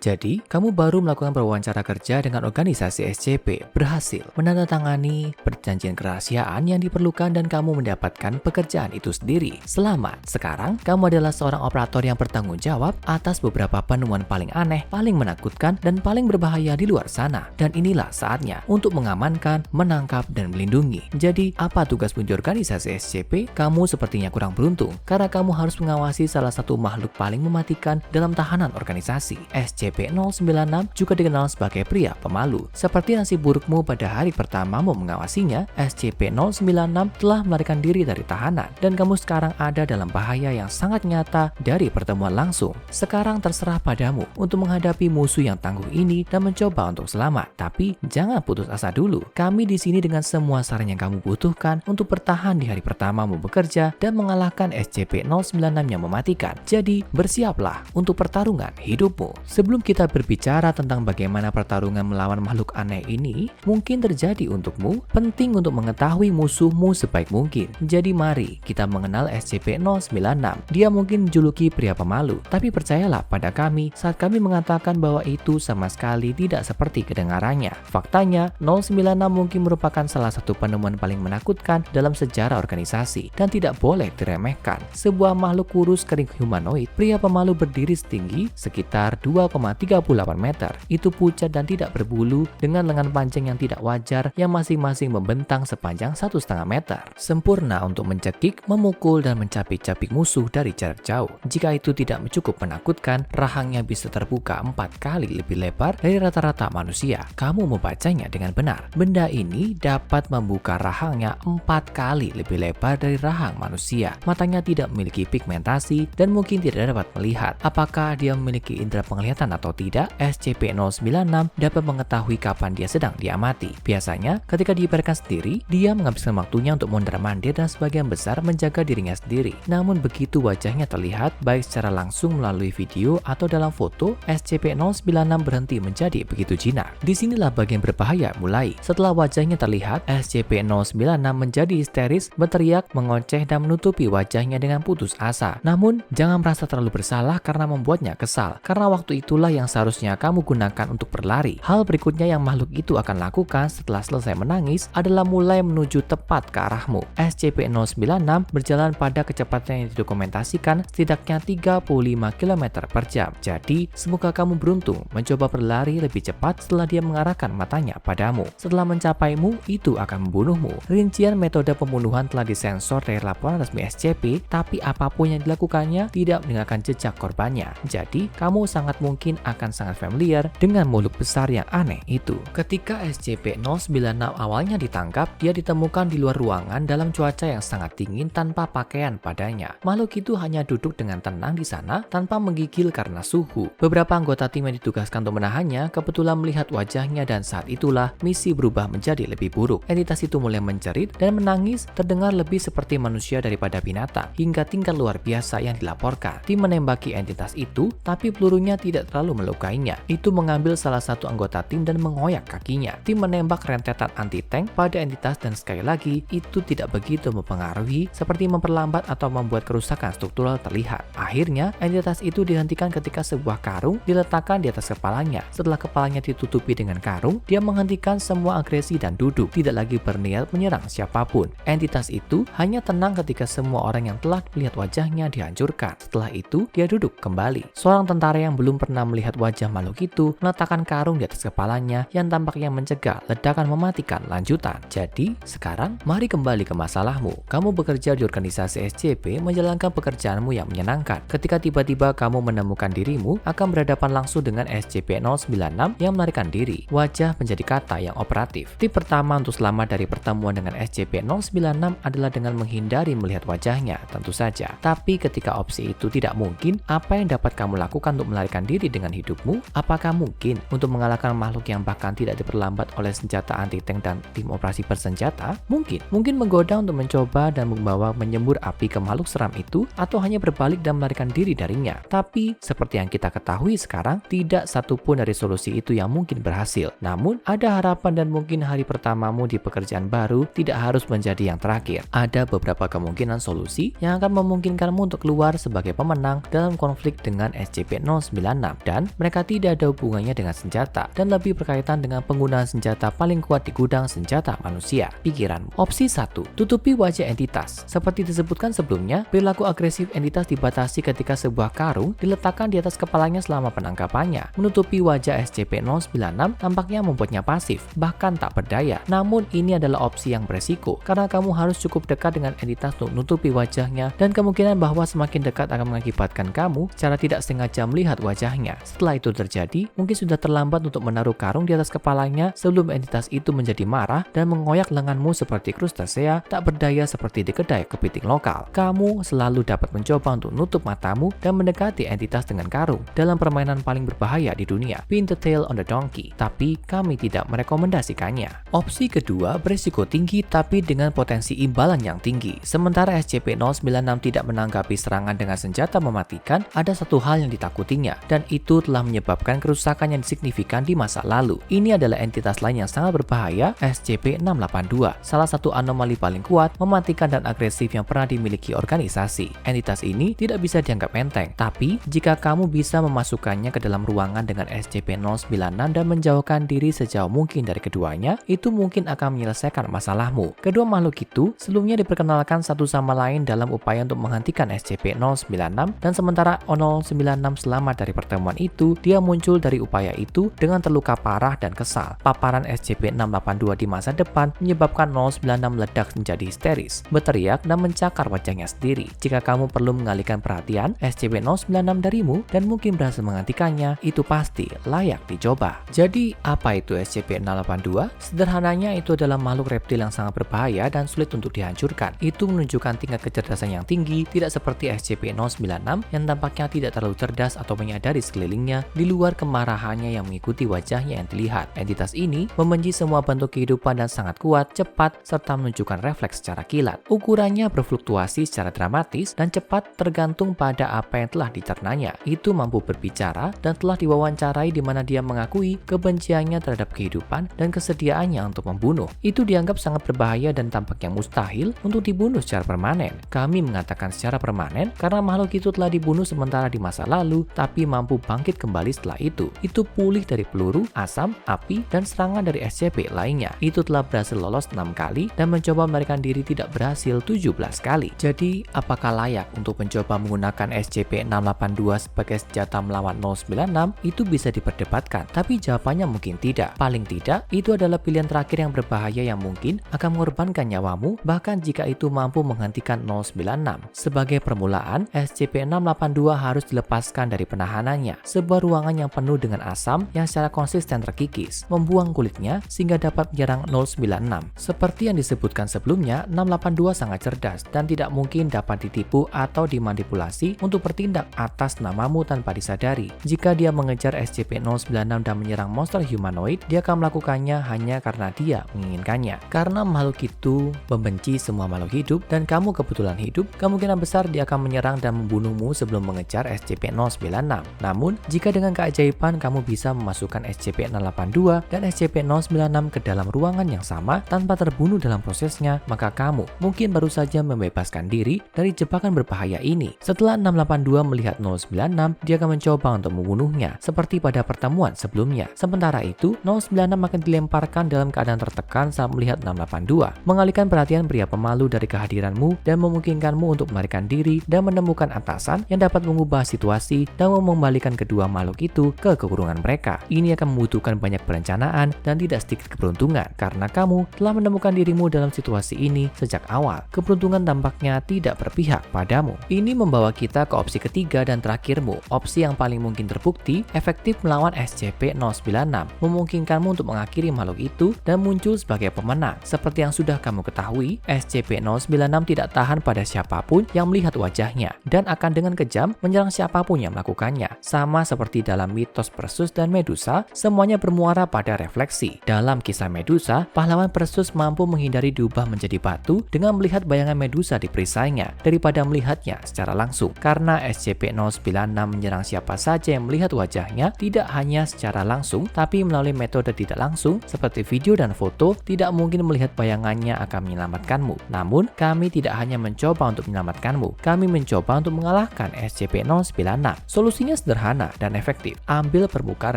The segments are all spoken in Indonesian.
Jadi, kamu baru melakukan wawancara kerja dengan organisasi SCP, berhasil menandatangani perjanjian kerahasiaan yang diperlukan dan kamu mendapatkan pekerjaan itu sendiri. Selamat, sekarang kamu adalah seorang operator yang bertanggung jawab atas beberapa penemuan paling aneh, paling menakutkan, dan paling berbahaya di luar sana. Dan inilah saatnya untuk mengamankan, menangkap, dan melindungi. Jadi, apa tugas di organisasi SCP? Kamu sepertinya kurang beruntung, karena kamu harus mengawasi salah satu makhluk paling mematikan dalam tahanan organisasi. SCP-096 juga dikenal sebagai pria pemalu. Seperti nasib burukmu pada hari pertamamu mengawasinya, SCP-096 telah melarikan diri dari tahanan, dan kamu sekarang ada dalam bahaya yang sangat nyata dari pertemuan langsung. Sekarang terserah padamu untuk menghadapi musuh yang tangguh ini dan mencoba untuk selamat. Tapi jangan putus asa dulu. Kami di sini dengan semua saran yang kamu butuhkan untuk bertahan di hari pertamamu bekerja dan mengalahkan SCP-096 yang mematikan. Jadi, bersiaplah untuk pertarungan hidupmu. Sebelum kita berbicara tentang bagaimana pertarungan melawan makhluk aneh ini mungkin terjadi untukmu, penting untuk mengetahui musuhmu sebaik mungkin. Jadi mari kita mengenal SCP-096. Dia mungkin dijuluki pria pemalu, tapi percayalah pada kami saat kami mengatakan bahwa itu sama sekali tidak seperti kedengarannya. Faktanya, 096 mungkin merupakan salah satu penemuan paling menakutkan dalam sejarah organisasi dan tidak boleh diremehkan. Sebuah makhluk kurus kering humanoid, pria pemalu berdiri setinggi sekitar 2,38 meter. Itu pucat dan tidak berbulu dengan lengan panjang yang tidak wajar yang masing-masing membentang sepanjang 1,5 meter. Sempurna untuk mencekik, memukul, dan mencapik-capik musuh dari jarak jauh. Jika itu tidak cukup menakutkan, rahangnya bisa terbuka 4 kali lebih lebar dari rata-rata manusia. Kamu membacanya dengan benar. Benda ini dapat membuka rahangnya 4 kali lebih lebar dari rahang manusia. Matanya tidak memiliki pigmentasi dan mungkin tidak dapat melihat. Apakah dia memiliki indera penglihatan atau tidak? SCP-096 dapat mengetahui kapan dia sedang diamati. Biasanya, ketika dibiarkan sendiri, dia menghabiskan waktunya untuk mondar-mandir dan sebagian besar menjaga dirinya sendiri. Namun begitu wajahnya terlihat, baik secara langsung melalui video atau dalam foto, SCP-096 berhenti menjadi begitu jinak. Disinilah bagian berbahaya mulai. Setelah wajahnya terlihat, SCP-096 menjadi histeris, berteriak, mengoceh, dan menutupi wajahnya dengan putus asa. Namun, jangan merasa terlalu bersalah karena membuatnya kesal, karena waktu itulah yang seharusnya kamu gunakan untuk berlari. Hal berikutnya yang makhluk itu akan lakukan setelah selesai menangis adalah mulai menuju tepat ke arahmu. SCP-096 berjalan pada kecepatan yang didokumentasikan setidaknya 35 km per jam. Jadi, semoga kamu beruntung mencoba berlari lebih cepat setelah dia mengarahkan matanya padamu. Setelah mencapaimu, itu akan membunuhmu. Rincian metode pembunuhan telah disensor dari laporan resmi SCP, tapi apapun yang dilakukannya tidak meninggalkan jejak korbannya. Jadi, kamu sangat mungkin akan sangat familiar dengan makhluk besar yang aneh itu. Ketika SCP-096 awalnya ditangkap, dia ditemukan di luar ruangan dalam cuaca yang sangat dingin tanpa pakaian padanya. Makhluk itu hanya duduk dengan tenang di sana tanpa menggigil karena suhu. Beberapa anggota tim yang ditugaskan untuk menahannya kebetulan melihat wajahnya dan saat itulah misi berubah menjadi lebih buruk. Entitas itu mulai menjerit dan menangis, terdengar lebih seperti manusia daripada binatang, hingga tingkat luar biasa yang dilaporkan. Tim menembaki entitas itu, tapi pelurunya tidak terlalu melukainya. Itu mengambil salah satu anggota tim dan mengoyak kakinya. Tim menembak rentetan anti-tank pada entitas dan sekali lagi, itu tidak begitu mempengaruhi seperti memperlambat atau membuat kerusakan struktural terlihat. Akhirnya, entitas itu dihentikan ketika sebuah karung diletakkan di atas kepalanya. Setelah kepalanya ditutupi dengan karung, dia menghentikan semua agresi dan duduk, tidak lagi berniat menyerang siapapun. Entitas itu hanya tenang ketika semua orang yang telah melihat wajahnya dihancurkan. Setelah itu, dia duduk kembali. Seorang tentara yang belum pernah melihat wajah makhluk itu meletakkan karung di atas kepalanya yang tampaknya mencegah ledakan mematikan lanjutan. Jadi, sekarang mari kembali ke masalahmu. Kamu bekerja di organisasi SCP menjalankan pekerjaanmu yang menyenangkan. Ketika tiba-tiba kamu menemukan dirimu akan berhadapan langsung dengan SCP-096 yang melarikan diri. Wajah menjadi kata yang operatif. Tip pertama untuk selamat dari pertemuan dengan SCP-096 adalah dengan menghindari melihat wajahnya, tentu saja. Tapi ketika opsi itu tidak mungkin, apa yang dapat kamu lakukan untuk melarikan diri dengan hidupmu? Apakah mungkin untuk mengalahkan makhluk yang bahkan tidak diperlambat oleh senjata anti-tank dan tim operasi bersenjata? Mungkin menggoda untuk mencoba dan membawa menyembur api ke makhluk seram itu, atau hanya berbalik dan melarikan diri darinya. Tapi, seperti yang kita ketahui sekarang, tidak satupun dari solusi itu yang mungkin berhasil. Namun, ada harapan dan mungkin hari pertamamu di pekerjaan baru tidak harus menjadi yang terakhir. Ada beberapa kemungkinan solusi yang akan memungkinkanmu untuk keluar sebagai pemenang dalam konflik dengan SCP-096 dan mereka tidak ada hubungannya dengan senjata dan lebih berkaitan dengan penggunaan senjata paling kuat di gudang senjata manusia. Pikiranmu. Opsi 1. Tutupi wajah entitas. Seperti disebutkan sebelumnya, perilaku agresif entitas dibatasi ketika sebuah karung diletakkan di atas kepalanya selama penangkapannya. Menutupi wajah SCP-096 tampaknya membuatnya pasif, bahkan tak berdaya. Namun ini adalah opsi yang beresiko, karena kamu harus cukup dekat dengan entitas untuk menutupi wajahnya, dan kemungkinan bahwa semakin dekat akan mengakibatkan kamu secara tidak sengaja melihat wajahnya. Setelah itu terjadi, mungkin sudah terlambat untuk menaruh karung di atas kepalanya sebelum entitas itu menjadi marah dan mengoyak lenganmu seperti krustasea tak berdaya seperti di kedai kepiting lokal. Kamu selalu dapat mencoba untuk nutup matamu dan mendekati entitas dengan karung dalam permainan paling berbahaya di dunia, Pin the Tail on the Donkey, tapi kami tidak merekomendasikannya. Opsi kedua berisiko tinggi tapi dengan potensi imbalan yang tinggi. Sementara SCP-096 tidak menanggapi serangan dengan senjata mematikan, ada satu hal yang ditakutinya, dan itu telah menyebabkan kerusakan yang signifikan di masa lalu. Ini adalah entitas lain yang sangat berbahaya, SCP-682, salah satu anomali paling kuat, mematikan dan agresif yang pernah dimiliki organisasi. Entitas ini tidak bisa dianggap enteng, tapi jika kamu bisa memasukkannya ke dalam ruangan dengan SCP-096 dan menjauhkan diri sejauh mungkin dari keduanya, itu mungkin akan menyelesaikan masalahmu. Kedua makhluk itu sebelumnya diperkenalkan satu sama lain dalam upaya untuk menghentikan SCP-096, dan sementara 096 selamat dari pertemuan itu, dia muncul dari upaya itu dengan terluka parah dan kesal. Paparan SCP-682 di masa depan menyebabkan 096 meledak menjadi histeris, berteriak dan mencakar wajahnya sendiri. Jika kamu perlu mengalihkan perhatian SCP-096 darimu dan mungkin berhasil menghentikannya, itu pasti layak dicoba. Jadi, apa itu SCP-682? Sederhananya, itu adalah makhluk reptil yang sangat berbahaya dan sulit untuk dihancurkan. Itu menunjukkan tingkat kecerdasan yang tinggi, tidak seperti SCP-096 yang tampaknya tidak terlalu cerdas atau menyadari sekelilingnya di luar kemarahannya yang mengikuti wajahnya yang terlihat. Entitas ini membenci semua bentuk kehidupan dan sangat kuat, cepat, serta menunjukkan refleks secara kilat. Ukurannya berfluktuasi secara dramatis dan cepat tergantung pada apa yang telah dicernanya. Itu mampu berbicara dan telah diwawancarai di mana dia mengakui kebenciannya terhadap kehidupan dan kesediaannya untuk membunuh. Itu dianggap sangat berbahaya dan tampaknya mustahil untuk dibunuh secara permanen. Kami mengatakan secara permanen karena makhluk itu telah dibunuh sementara di masa lalu, tapi mampu bangkit kembali setelah itu. Itu pulih dari peluru, asam, api, dan serangan dari SCP lainnya. Itu telah berhasil lolos 6 kali dan mencoba melarikan diri tidak berhasil 17 kali. Jadi, apakah layak untuk mencoba menggunakan SCP-682 sebagai senjata melawan 096? Itu bisa diperdebatkan, tapi jawabannya mungkin tidak. Paling tidak, itu adalah pilihan terakhir yang berbahaya yang mungkin akan mengorbankan nyawamu, bahkan jika itu mampu menghentikan 096. Sebagai permulaan, SCP-682 harus dilepaskan dari penahanannya, sebuah ruangan yang penuh dengan asam yang secara konsisten terkikis, membuang kulitnya sehingga dapat menyerang 096. Seperti yang disebutkan sebelumnya, 682 sangat cerdas dan tidak mungkin dapat ditipu atau dimanipulasi untuk bertindak atas namamu tanpa disadari. Jika dia mengejar SCP-096 dan menyerang monster humanoid, dia akan melakukannya hanya karena dia menginginkannya. Karena makhluk itu membenci semua makhluk hidup dan kamu kebetulan hidup, kemungkinan besar dia akan menyerang dan membunuhmu sebelum mengejar SCP-096. Namun, jika dengan keajaiban kamu bisa memasukkan SCP-682 dan SCP-096 ke dalam ruangan yang sama tanpa terbunuh dalam prosesnya, maka kamu mungkin baru saja membebaskan diri dari jebakan berbahaya ini. Setelah 682 melihat 096, dia akan mencoba untuk membunuhnya, seperti pada pertemuan sebelumnya. Sementara itu, 096 akan dilemparkan dalam keadaan tertekan saat melihat 682, mengalihkan perhatian pria pemalu dari kehadiranmu dan memungkinkanmu untuk melarikan diri dan menemukan atasan yang dapat mengubah situasi dan mengembalikan kedua makhluk itu ke kekurungan mereka. Ini akan membutuhkan banyak perencanaan dan tidak sedikit keberuntungan, karena kamu telah menemukan dirimu dalam situasi ini sejak awal. Keberuntungan tampaknya tidak berpihak padamu. Ini membawa kita ke opsi ketiga dan terakhirmu, opsi yang paling mungkin terbukti efektif melawan SCP-096, memungkinkanmu untuk mengakhiri makhluk itu dan muncul sebagai pemenang. Seperti yang sudah kamu ketahui, SCP-096 tidak tahan pada siapapun yang melihat wajahnya dan akan dengan kejam menyerang siapapun yang melakukannya. Sama seperti dalam mitos Perseus dan Medusa, semuanya bermuara pada refleksi. Dalam kisah Medusa, pahlawan Perseus mampu menghindari diubah menjadi batu dengan melihat bayangan Medusa di perisainya daripada melihatnya secara langsung. Karena SCP-096 menyerang siapa saja yang melihat wajahnya, tidak hanya secara langsung, tapi melalui metode tidak langsung seperti video dan foto, tidak mungkin melihat bayangannya akan menyelamatkanmu. Namun, kami tidak hanya mencoba untuk menyelamatkanmu, kami mencoba untuk mengalahkan SCP-096. Solusinya sederhana, sederhana dan efektif. Ambil permukaan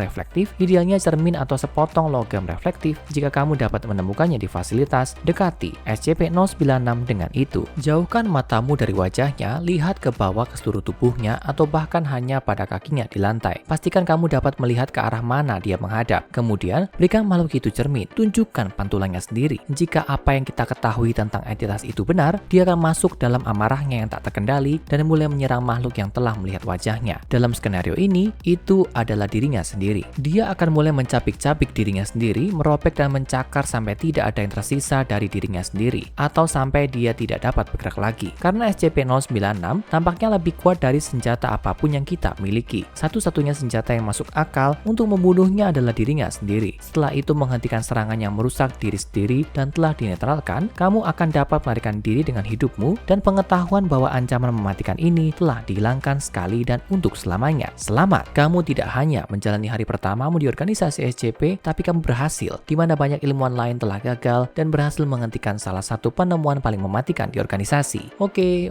reflektif, idealnya cermin atau sepotong logam reflektif. Jika kamu dapat menemukannya di fasilitas, dekati SCP-096 dengan itu. Jauhkan matamu dari wajahnya, lihat ke bawah ke seluruh tubuhnya atau bahkan hanya pada kakinya di lantai. Pastikan kamu dapat melihat ke arah mana dia menghadap. Kemudian, berikan makhluk itu cermin. Tunjukkan pantulannya sendiri. Jika apa yang kita ketahui tentang entitas itu benar, dia akan masuk dalam amarahnya yang tak terkendali dan mulai menyerang makhluk yang telah melihat wajahnya. Dalam skenario ini, itu adalah dirinya sendiri. Dia akan mulai mencabik-cabik dirinya sendiri, meropek dan mencakar sampai tidak ada yang tersisa dari dirinya sendiri, atau sampai dia tidak dapat bergerak lagi. Karena SCP-096 tampaknya lebih kuat dari senjata apapun yang kita miliki. Satu-satunya senjata yang masuk akal untuk membunuhnya adalah dirinya sendiri. Setelah itu menghentikan serangan yang merusak diri sendiri dan telah dinetralkan, kamu akan dapat melarikan diri dengan hidupmu dan pengetahuan bahwa ancaman mematikan ini telah dihilangkan sekali dan untuk selamanya. Selamat, kamu tidak hanya menjalani hari pertamamu di organisasi SCP, tapi kamu berhasil, di mana banyak ilmuwan lain telah gagal dan berhasil menghentikan salah satu penemuan paling mematikan di organisasi. Oke,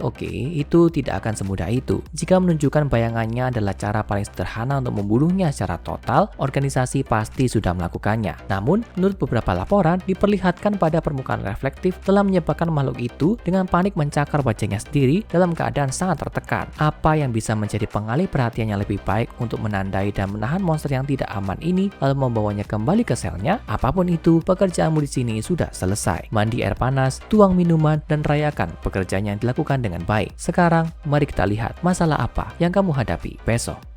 itu tidak akan semudah itu. Jika menunjukkan bayangannya adalah cara paling sederhana untuk membunuhnya secara total, organisasi pasti sudah melakukannya. Namun, menurut beberapa laporan, diperlihatkan pada permukaan reflektif telah menyebabkan makhluk itu dengan panik mencakar wajahnya sendiri dalam keadaan sangat tertekan. Apa yang bisa menjadi pengalih perhatian yang lebih baik untuk menandai dan menahan monster yang tidak aman ini lalu membawanya kembali ke selnya? Apapun itu, pekerjaanmu di sini sudah selesai. Mandi air panas, tuang minuman, dan rayakan pekerjaan yang dilakukan dengan baik. Sekarang, mari kita lihat masalah apa yang kamu hadapi besok.